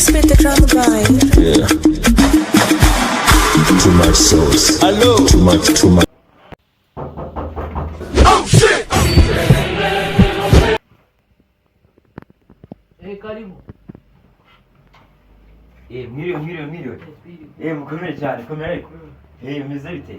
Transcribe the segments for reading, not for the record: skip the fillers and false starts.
spit the drum grind. Yeah. Too much sauce. Hello. Too much. Oh shit! Karibu. Milioni. Mukomere cyane, komera ariko. Meze bite?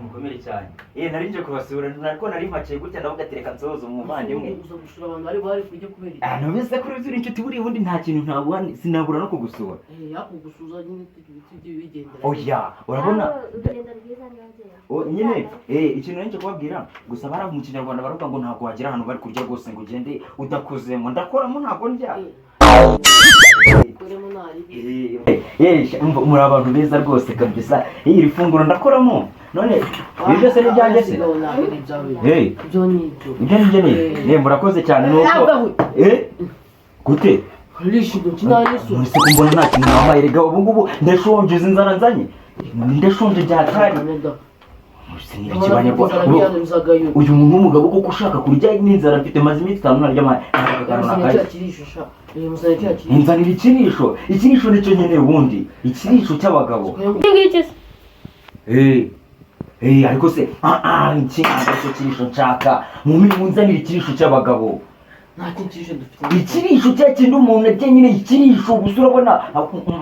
Mukomere cyane. Nari nje kubasura, nariko nari mpaciye gutya ndavuga ati reka nsohoze umuvandimwe. Uza gusura abantu bari kujya kubera. Nubise ko uri inshuti buri ubundi nta kintu ntabwo sinabura no kugusura. Yakugusuza nyine ibiti bigendera. Oya, urabona? Urugendo rwiza nyaje. Nyine, ikintu nari nje kubabwira, gusa baravuga mu Kinyarwanda baravuga ngo ntabwo wagira ahantu bari kurya rwose ngo ugende udakozemo. Ndakoramo ntabwo ndya. Muri abantu beza rwose kabisa. Iri funguro ndakoramo. None ibi byose ni byanjye se? Ibyo ni murakoze cyane nuko. Gute? Muri se kumbona nta kintu nabaye rega ubu ngubu ndashonje inzara nzanye. Ndashonje byatari. Uyu muntu w'umugabo koko ushaka kurya n'inzara mfite maze iminsi 5 narya inzanira ikirisho nicyo nyene ubundi ikirisho cy'abagabo ariko se nkinga cyo kirisho nshaka munzanira ikirisho cy'abagabo ikirisho cya kintu umuntu arya nyine ikirisho gusa urabona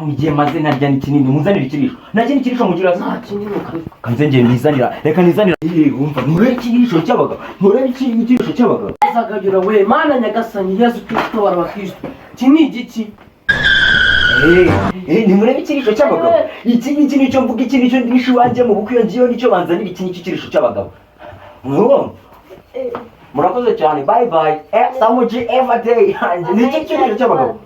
igihe maze narya ni kinini munzanira ikirisho nacyo ikirisho mugira kanze ngiye nizanira reka nizanira wumva muri ikirisho cy'abagabo muri ikirisho cy'abagabo azagagira we mana nyagasani Yesu Kristo warabakristo kini igiki ni muri ikirisho cy'abagabo iki nicyo mvuga iki nicyo ndishi wanje mu bukwe ngiyo nicyo banzanira iki ikirisho cy'abagabo murakoze cyane bye bye samuji every day ni iki kirisho cy'abagabo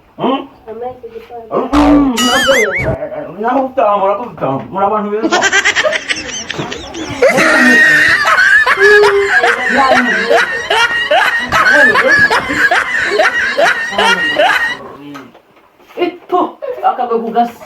naho murakoze muri abantu beza akagwe kugasi